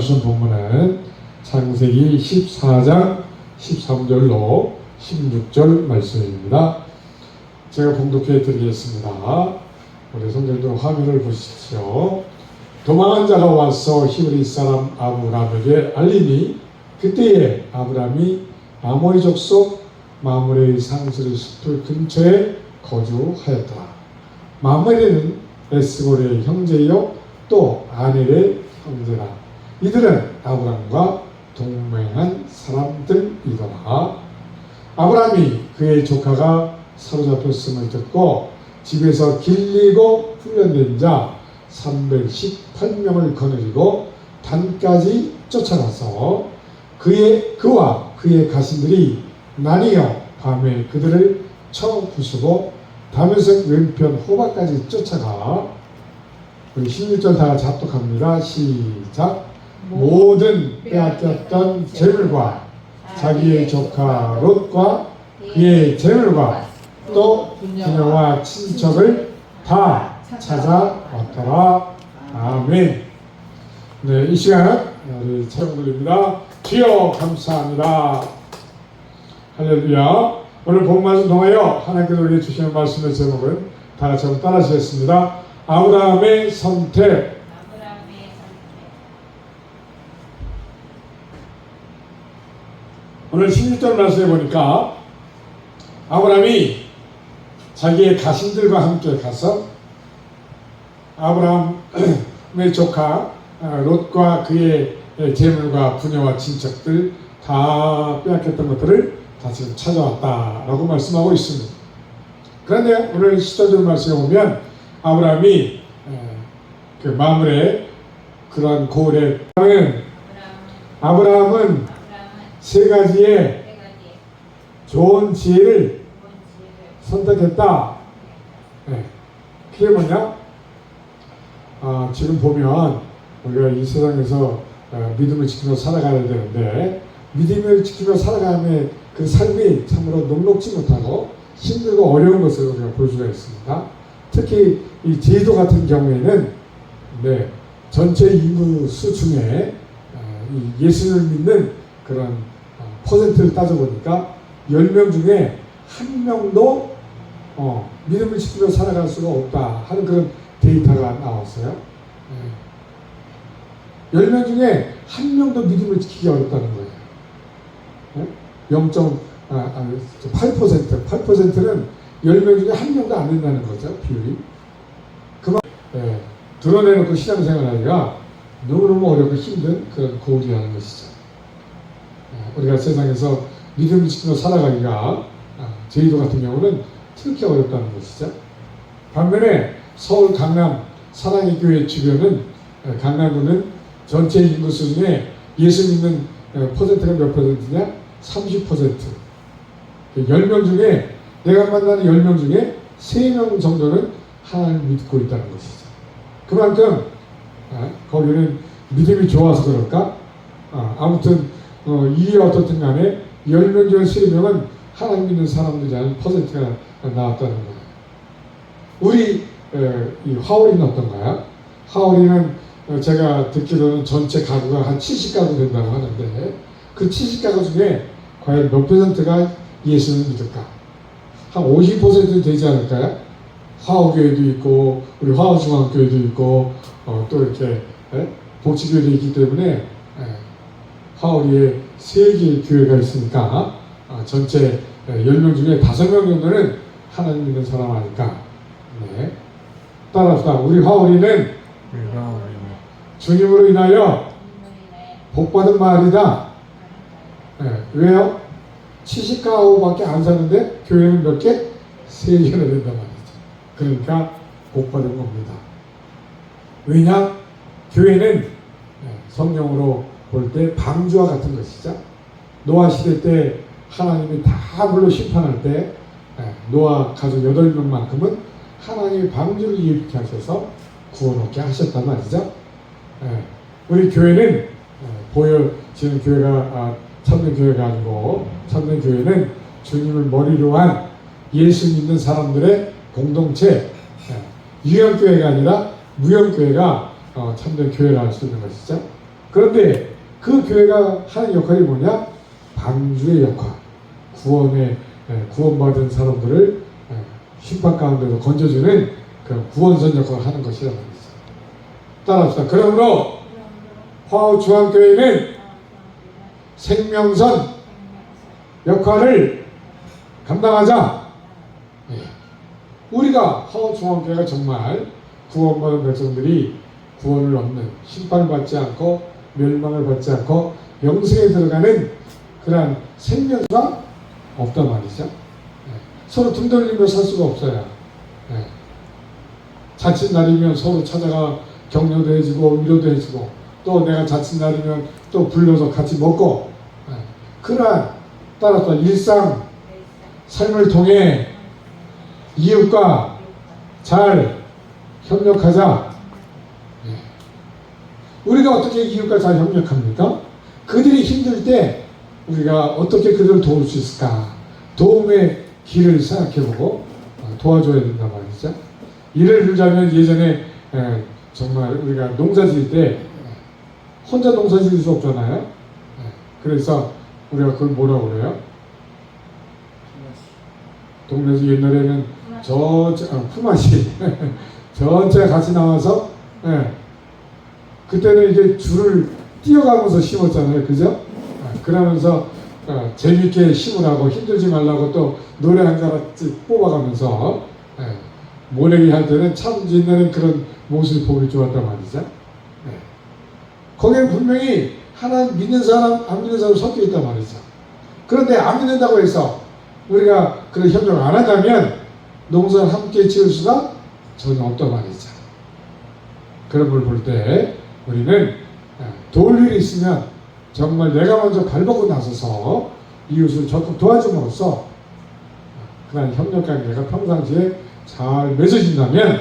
말씀 본문은 창세기 14장 13절로 16절 말씀입니다. 제가 봉독해 드리겠습니다. 우리 성도님들 화면을 보십시오. 도망한 자가 와서 히브리 사람 아브람에게 알리니 그때에 아브람이 아모리 족속 마므레의 상수리 숲을 근처에 거주하였더라. 마므레는 에스골의 형제요 또 아넬의 형제라. 이들은 아브람과 동맹한 사람들이더라. 아브람이 그의 조카가 사로잡혔음을 듣고 집에서 길리고 훈련된 자 318명을 거느리고 단까지 쫓아가서 그와 그의 가신들이 나뉘어 밤에 그들을 쳐 부수고 다메섹 왼편 호바까지 쫓아가. 우리 16절 다 같이 합독합니다. 시작. 모든 빼앗겼던 재물과 자기의 조카 롯과 그의 재물과 또 부녀와 친척을 다 찾아왔더라. 아멘. 네, 이 시간은 우리 찬양드립니다. 주여 감사합니다. 할렐루야. 오늘 본 말씀 통하여 하나님께서 우리에게 주시는 말씀의 제목은 다 같이 한번 따라하시겠습니다. 아브라함의 선택. 오늘 16절 말씀에 보니까 아브라함이 자기의 가신들과 함께 가서 아브라함의 조카 롯과 그의 재물과 부녀와 친척들 다 빼앗겼던 것들을 다 지금 찾아왔다라고 말씀하고 있습니다. 그런데 오늘 14절 말씀에 보면 아브라함이 그 마므레 그런 고을에 아브라함은 세 가지의 좋은 지혜를 선택했다. 네. 그게 뭐냐? 지금 보면 우리가 이 세상에서 믿음을 지키며 살아가야 되는데 믿음을 지키며 살아가는 그 삶이 참으로 녹록지 못하고 힘들고 어려운 것을 우리가 볼 수가 있습니다. 특히 이 제주도 같은 경우에는 전체 인구 수 중에 이 예수를 믿는 그런 퍼센트를 따져보니까 10명 중에 한 명도 믿음을 지키며 살아갈 수가 없다 하는 그런 데이터가 나왔어요. 10명 중에 한 명도 믿음을 지키기 어렵다는 거예요. 8%는 10명 중에 한 명도 안 된다는 거죠. 비율이. 드러내놓고 신앙생활하기가 너무너무 어렵고 힘든 그런 고울이라는 것이죠. 우리가 세상에서 믿음을 지키며 살아가기가 제주도 같은 경우는 특히 어렵다는 것이죠. 반면에 서울 강남 사랑의 교회 주변은 강남구는 전체 인구수 중에 예수 믿는 퍼센트가 몇 퍼센트냐? 30%. 10명 중에 내가 만나는 10명 중에 3명 정도는 하나님을 믿고 있다는 것이죠. 그만큼 거기는 믿음이 좋아서 그럴까? 아무튼 일이 어떻든 간에 10명 중에 3명은 하나님 믿는 사람들이라는 퍼센트가 나왔다는 거예요. 우리 이 화오리는 어떤가요? 화오리는 제가 듣기로는 전체 가구가 한 70가구 된다고 하는데 그 70가구 중에 과연 몇 퍼센트가 예수를 믿을까? 한 50% 되지 않을까요? 화오교회도 있고 우리 화오중앙교회도 있고 또 이렇게 복지교회도 있기 때문에 화오리에 3개의 교회가 있으니까 전체 10명 중에 5명 정도는 하나님 믿는 사람 아닐까. 네. 따라서 우리 화오리는 주님으로 인하여 복받은 마을이다. 왜요? 70가구밖에 안 사는데 교회는 몇 개? 3개나 된단 말이죠. 그러니까 복받은 겁니다. 왜냐? 교회는 성경으로 볼 때 방주와 같은 것이죠. 노아 시대 때 하나님이 다 물로 심판할 때 노아 가족 8명만큼은 하나님이 방주를 이렇게 하셔서 구원하게 하셨단 말이죠. 우리 교회는 보여지는 교회가 참된 교회가 아니고 참된 교회는 주님을 머리로 한 예수 믿는 사람들의 공동체, 유형교회가 아니라 무형교회가 참된 교회라 할 수 있는 것이죠. 그런데 그 교회가 하는 역할이 뭐냐? 방주의 역할, 구원받은 사람들을 심판 가운데서 건져주는 그 구원선 역할을 하는 것이라는 거죠. 따라합시다. 그러므로 화우중앙교회는 생명선 역할을 감당하자. 우리가 화우중앙교회가 정말 구원받은 백성들이 구원을 얻는, 심판을 받지 않고 멸망을 받지 않고 영생에 들어가는 그러한 생명수가 없단 말이죠. 서로 등 돌리며 살 수가 없어요. 자칫 날이면 서로 찾아가 격려도 해주고 위로도 해주고, 또 내가 자칫 날이면 또 불러서 같이 먹고, 그러한 따라서 일상 삶을 통해 이웃과 잘 협력하자. 우리가 어떻게 이웃과 잘 협력합니까? 그들이 힘들 때 우리가 어떻게 그들을 도울 수 있을까? 도움의 길을 생각해보고 도와줘야 된단 말이죠. 예를 들자면 예전에 정말 우리가 농사 지을 때 혼자 농사 지을 수 없잖아요. 그래서 우리가 그걸 뭐라고 그래요? 동네에서 옛날에는 품앗이 전체가 같이 나와서 그때는 이제 줄을 띄어가면서 심었잖아요. 그죠? 그러면서 재밌게 심으라고, 힘들지 말라고 또 노래 한 가락씩 뽑아가면서 모내기 할 때는 참 옛날엔 그런 모습이 보기 좋았단 말이죠. 거기에 분명히 하나님 믿는 사람, 안 믿는 사람 섞여 있단 말이죠. 그런데 안 믿는다고 해서 우리가 그런 협력을 안 한다면 농사를 함께 지을 수가 전혀 없단 말이죠. 그런 걸 볼 때 우리는 도울 일이 있으면 정말 내가 먼저 발벗고 나서서 이웃을 적극 도와줌으로써 그런 협력관계가 평상시에 잘 맺어진다면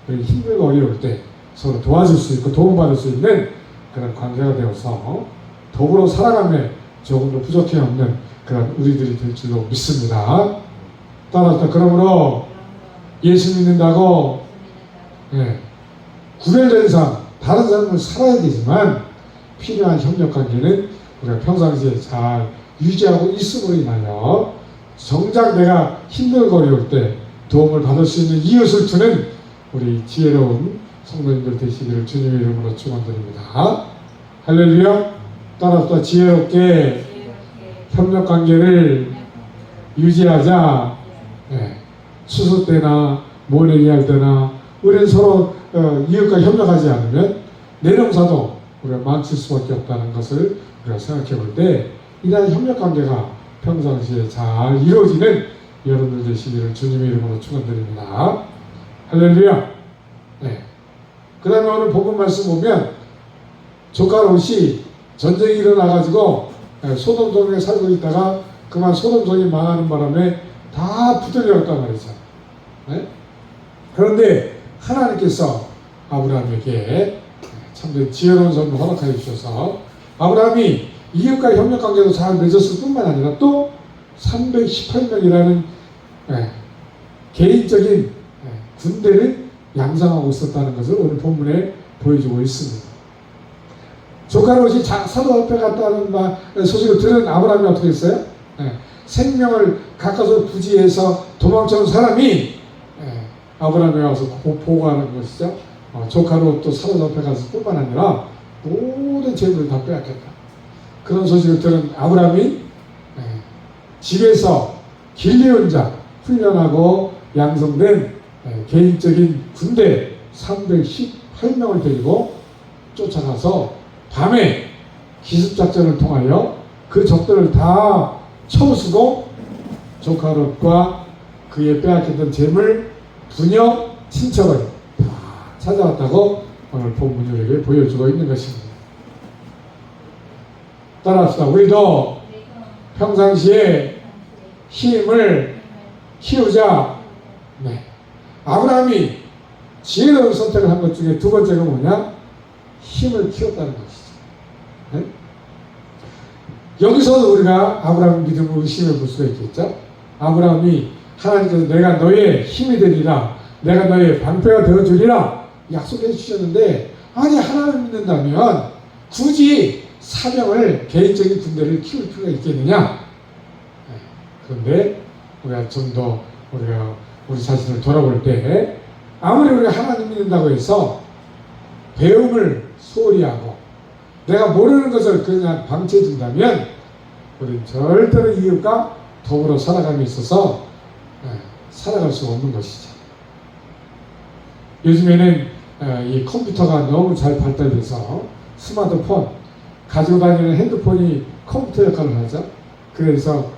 힘들고 어려울 때 서로 도와줄 수 있고 도움받을 수 있는 그런 관계가 되어서 더불어 살아가며 조금도 부족해 없는 그런 우리들이 될 줄로 믿습니다. 따라서 그러므로 예수 믿는다고 구별된 삶, 다른 삶을 살아야 되지만 필요한 협력관계는 우리가 평상시에 잘 유지하고 있음으로 인하여 정작 내가 힘들고 어려울 때 도움을 받을 수 있는 이웃을 두는 우리 지혜로운 성도님들 되시기를 주님의 이름으로 축원드립니다. 할렐루야. 따라서 지혜롭게 협력관계를 유지하자. 수소 때나 모내기 할 때나 우리는 서로 이웃과 협력하지 않으면 내 농사도 우리가 망칠 수밖에 없다는 것을 우리가 생각해 볼 때 이러한 협력관계가 평상시에 잘 이루어지는 여러분들 되시기를 주님의 이름으로 축원드립니다. 할렐루야. 그 다음에 오늘 복음 말씀 보면 조카 롯이 전쟁이 일어나가지고 소돔성에 살고 있다가 그만 소돔성이 망하는 바람에 다 붙들려갔단 말이죠. 그런데 하나님께서 아브라함에게 참된 지혜로운 삶을 허락하여 주셔서 아브라함이 이웃과 협력관계도 잘 맺었을 뿐만 아니라 또 318명이라는 개인적인 군대를 양성하고 있었다는 것을 오늘 본문에 보여주고 있습니다. 조카 롯이 사도 앞에 갔다는 소식을 들은 아브라함이 어떻게 했어요? 생명을 가까스로 부지해서 도망쳐온 사람이 아브라함에 와서 보고하는 것이죠. 조카 롯도 사도 앞에 갔을 뿐만 아니라 모든 재물을 다 빼앗겼다. 그런 소식을 들은 아브라함이 집에서 길리온 자 훈련하고 양성된 개인적인 군대 318명을 데리고 쫓아가서 밤에 기습작전을 통하여 그 적들을 다 쳐부수고 조카 롯과 그의 빼앗겼던 재물, 부녀, 친척을 다 찾아왔다고 오늘 본문이 우리에게 보여주고 있는 것입니다. 따라합시다. 우리도 평상시에 힘을 키우자. 아브라함이 지혜로운 선택을 한 것 중에 두 번째가 뭐냐? 힘을 키웠다는 것이죠. 여기서도 우리가 아브라함 믿음으로 의심해 볼 수가 있겠죠. 아브라함이 하나님께서 내가 너의 힘이 되리라, 내가 너의 방패가 되어주리라 약속해 주셨는데, 아니 하나님을 믿는다면 굳이 사명을 개인적인 군대를 키울 필요가 있겠느냐? 그런데 우리가 좀 더 우리 자신을 돌아볼 때 아무리 우리가 하나님 믿는다고 해서 배움을 소홀히 하고 내가 모르는 것을 그냥 방치해 준다면 우리는 절대로 이웃과 더불어 살아감에 있어서 살아갈 수 없는 것이죠. 요즘에는 이 컴퓨터가 너무 잘 발달돼서 스마트폰, 가지고 다니는 핸드폰이 컴퓨터 역할을 하죠. 그래서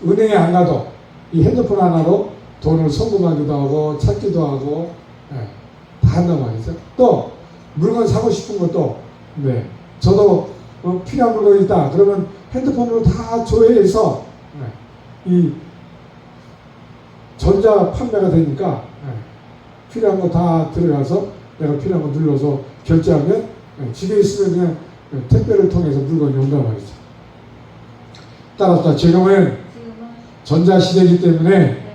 은행에 안 가도 이 핸드폰 하나로 돈을 송금하기도 하고 찾기도 하고 다 한단 말이죠. 또 물건 사고 싶은 것도 저도 필요한 물건이 있다 그러면 핸드폰으로 다 조회해서 이 전자 판매가 되니까 필요한 거 다 들어가서 내가 필요한 거 눌러서 결제하면 집에 있으면 그냥 택배를 통해서 물건이 온단 말이죠. 따라서 지금은 전자시대이기 때문에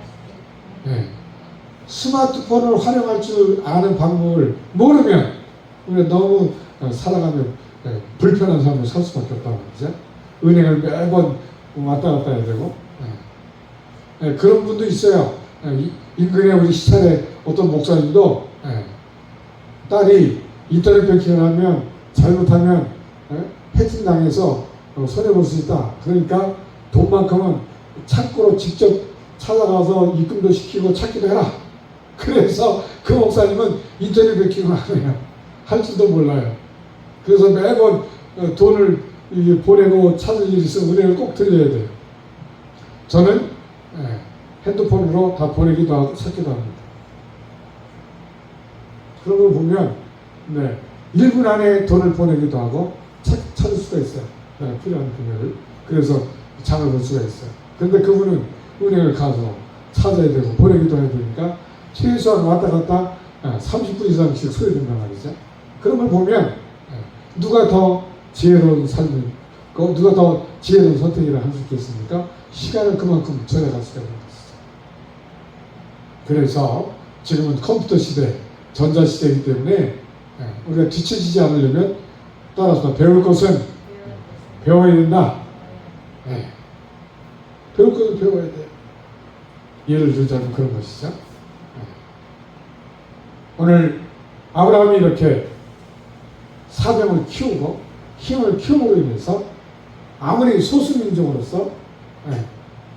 스마트폰을 활용할 줄 아는 방법을 모르면 우리가 너무 살아가면 불편한 삶을 살 수밖에 없단 말이죠. 은행을 매번 왔다 갔다 해야 되고 그런 분도 있어요. 인근에 우리 시찰에 어떤 목사님도 딸이 인터넷 뱅킹을 하면 잘못하면 해킹당해서 손해볼 수 있다. 그러니까 돈만큼은 창고로 직접 찾아가서 입금도 시키고 찾기도 해라. 그래서 그 목사님은 인터넷 뱅킹을 안 해요. 할 줄도 몰라요. 그래서 매번 돈을 보내고 찾을 일이 있으면 은행을 꼭 들려야 돼요. 저는 핸드폰으로 다 보내기도 하고 찾기도 합니다. 그런 걸 보면 1분 안에 돈을 보내기도 하고 찾을 수가 있어요. 필요한 금액을. 그래서 장을 볼 수가 있어요. 그런데 그분은 은행을 가서 찾아야 되고 보내기도 해야 되니까 최소한 왔다 갔다 30분 이상씩 소요된단 말이죠. 그런 걸 보면 누가 더 지혜로운 삶을, 누가 더 지혜로운 선택이라 할 수 있겠습니까? 시간을 그만큼 절약할 수가 있는 것이죠. 그래서 지금은 컴퓨터 시대, 전자 시대이기 때문에 우리가 뒤처지지 않으려면 따라서 배울 것은 배워야 된다. 배울 것은 배워야 돼요. 예를 들자면 그런 것이죠. 오늘 아브라함이 이렇게 사명을 키우고 힘을 키움으로 인해서 아무리 소수민족으로서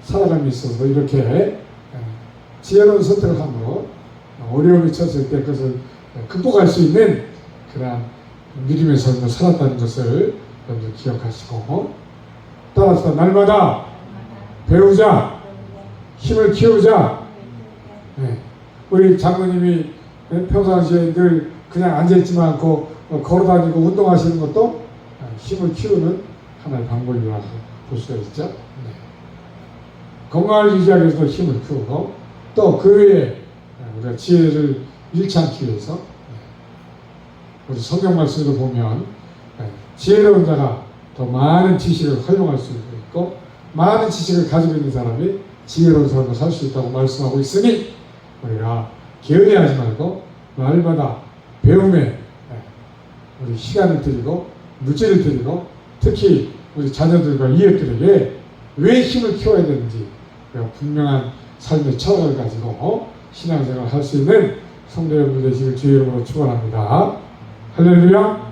살아감이 있어서 이렇게 지혜로운 선택을 함으로 어려움이 쳤을 때 그것을 극복할 수 있는 그러한 믿음의 삶을 살았다는 것을 여러분 기억하시고 따라서 날마다 배우자, 힘을 키우자. 우리 장로님이 평상시에 늘 그냥 앉아있지만 않고 걸어다니고 운동하시는 것도 힘을 키우는 하나의 방법이라고 볼 수가 있죠. 건강을 유지하기 위해서 힘을 키우고 또 그 외에 우리가 지혜를 잃지 않기 위해서 우리 성경 말씀을 보면 지혜로운 자가 더 많은 지식을 활용할 수 있고 많은 지식을 가지고 있는 사람이 지혜로운 삶을 살 수 있다고 말씀하고 있으니 우리가 게으르하지 말고 날마다 배움에 우리 시간을 드리고 물질을 드리고 특히 우리 자녀들과 이웃들에게 왜 힘을 키워야 되는지 분명한 삶의 철학을 가지고 신앙생활을 할 수 있는 성도 여러분 되시길 주의 이름으로 축원합니다. 할렐루야.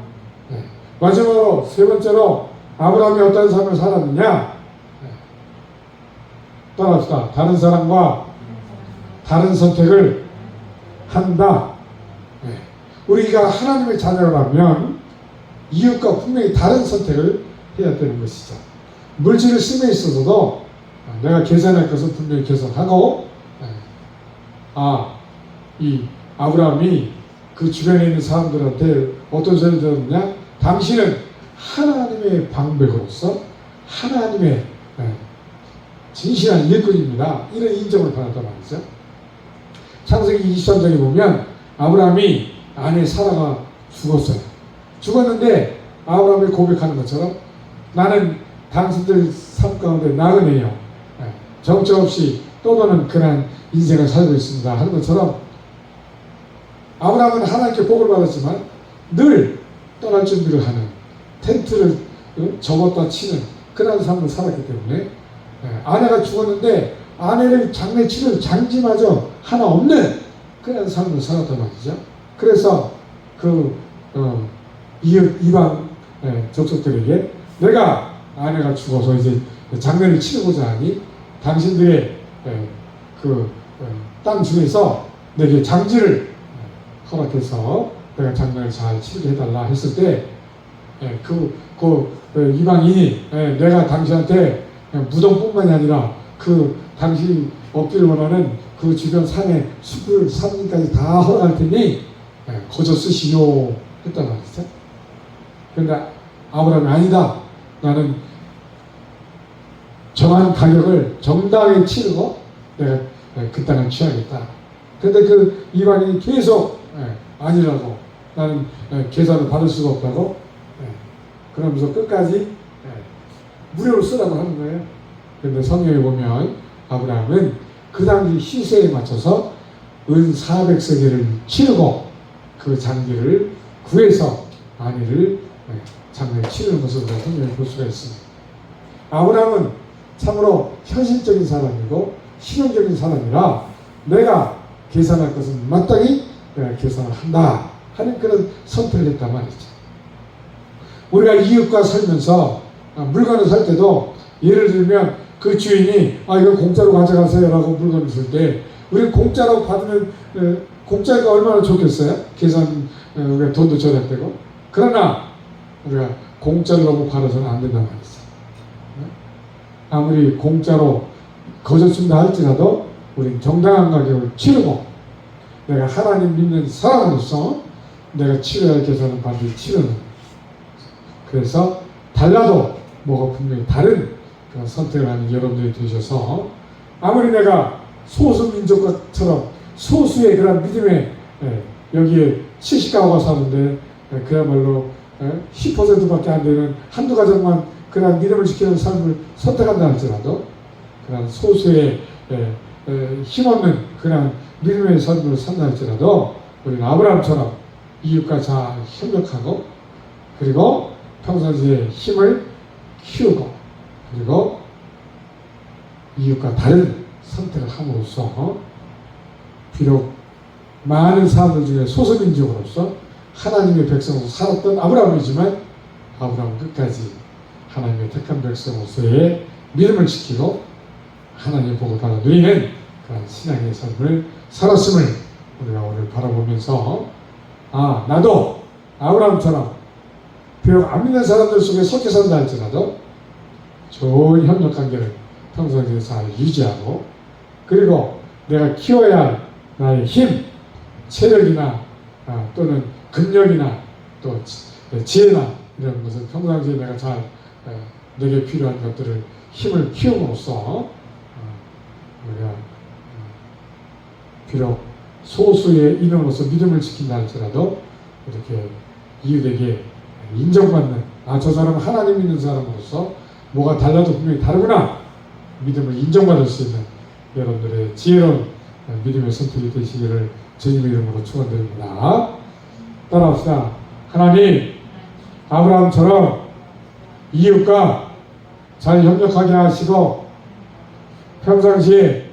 마지막으로 세 번째로 아브라함이 어떤 삶을 살았느냐? 따라합시다. 다른 사람과 다른 선택을 한다. 우리가 하나님의 자녀라면 이웃과 분명히 다른 선택을 해야 되는 것이죠. 물질을 쓰에 있어서도 내가 계산할 것은 분명히 계산하고 이 아브라함이 그 주변에 있는 사람들한테 어떤 소리를 들었느냐? 당신은 하나님의 방백으로서 하나님의 진실한 일꾼입니다. 이런 인정을 받았단 말이죠. 창세기 23장에 보면 아브라함이 아내 사라가 죽었어요. 죽었는데 아브라함이 고백하는 것처럼 나는 당신들 삶 가운데 나그네요. 정처 없이 떠도는 그런 인생을 살고 있습니다. 하는 것처럼 아브라함은 하나님께 복을 받았지만 늘 떠날 준비를 하는, 텐트를 접었다 치는 그런 삶을 살았기 때문에 아내가 죽었는데 아내를 장례 치를 장지마저 하나 없는 그런 삶을 살았단 말이죠. 그래서 이방 족속들에게 내가 아내가 죽어서 이제 장례를 치르고자 하니 당신들의 땅 중에서 내게 장지를 허락해서 내가 장례를 잘 치르게 해달라 했을 때 이방인이 내가 당신한테 무덤뿐만이 아니라 당신 얻기를 원하는 그 주변 산에 숲을 산까지 다 허락할 테니 거저 쓰시오 했단 말이죠. 그런데 아브라함이 아니다. 나는 정한 가격을 정당하게 치르고 내가 그 땅을 취하겠다. 그런데 이방인이 계속 아니라고, 나는 계산을 받을 수가 없다고, 그러면서 끝까지 무료로 쓰라고 하는 거예요. 그런데 성경에 보면 아브라함은 그 당시 시세에 맞춰서 은 400세겔을 치르고 그 장기를 구해서 아내를 장례를 치르는 것을 우리가 성경에 볼 수가 있습니다. 아브라함은 참으로 현실적인 사람이고 실용적인 사람이라 내가 계산할 것은 마땅히 내가 계산을 한다 하는 그런 선택을 했단 말이죠. 우리가 이웃과 살면서 물건을 살 때도 예를 들면 그 주인이 이거 공짜로 가져가세요 라고 물건을 줄 때 우리 공짜로 받으면 공짜가 얼마나 좋겠어요? 계산 우리가 돈도 절약되고. 그러나 우리가 공짜로 너무 받아서는 안 된단 말이죠. 아무리 공짜로 거저 준다 할지라도 우리는 정당한 가격을 치르고 내가 하나님 믿는 사람으로서 내가 치러야 할 계산은 반드시 치르는. 그래서 달라도 뭐가 분명히 다른 그런 선택을 하는 여러분들이 되셔서 아무리 내가 소수 민족처럼 소수의 그런 믿음에 여기에 70가구가 사는데 그야말로 10%밖에 안 되는 한두 가정만 그런 믿음을 지키는 삶을 선택한다 할지라도 그런 소수의 힘없는 그런 믿음의 삶을 산다 할지라도 우리는 아브라함처럼 이웃과 잘 협력하고 그리고 평상시에 힘을 키우고 그리고 이웃과 다른 선택을 함으로써 비록 많은 사람들 중에 소수민족으로서 하나님의 백성으로 살았던 아브라함이지만 아브라함은 끝까지 하나님의 택한 백성으로서의 믿음을 지키고 하나님의 복을 받아 누리는 그런 신앙의 삶을 살았음을 우리가 오늘 바라보면서 나도 아브라함처럼 비록 안 믿는 사람들 속에 속해 산다 할지라도 좋은 협력관계를 평상시에 잘 유지하고 그리고 내가 키워야 할 나의 힘, 체력이나 또는 근력이나 또 지혜나 이런 것을 평상시에 내가 잘 내게 필요한 것들을 힘을 키움으로써 우리가 비록 소수의 인원으로서 믿음을 지킨다 할지라도 이렇게 이웃에게 인정받는 저 사람은 하나님 믿는 사람으로서 뭐가 달라도 분명히 다르구나 믿음을 인정받을 수 있는 여러분들의 지혜로운 믿음의 선택이 되시기를 주님의 이름으로 축원드립니다. 따라합시다. 하나님 아브라함처럼 이웃과 잘 협력하게 하시고 평상시에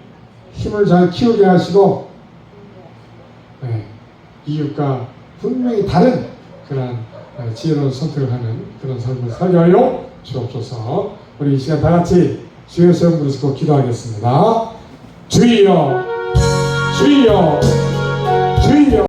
힘을 잘 키우게 하시고 이웃과 분명히 다른 그런 지혜로운 선택을 하는 그런 삶을 살게 하여 주옵소서. 우리 이 시간 다 같이 주의 성부를 듣고 기도하겠습니다. 주여 주여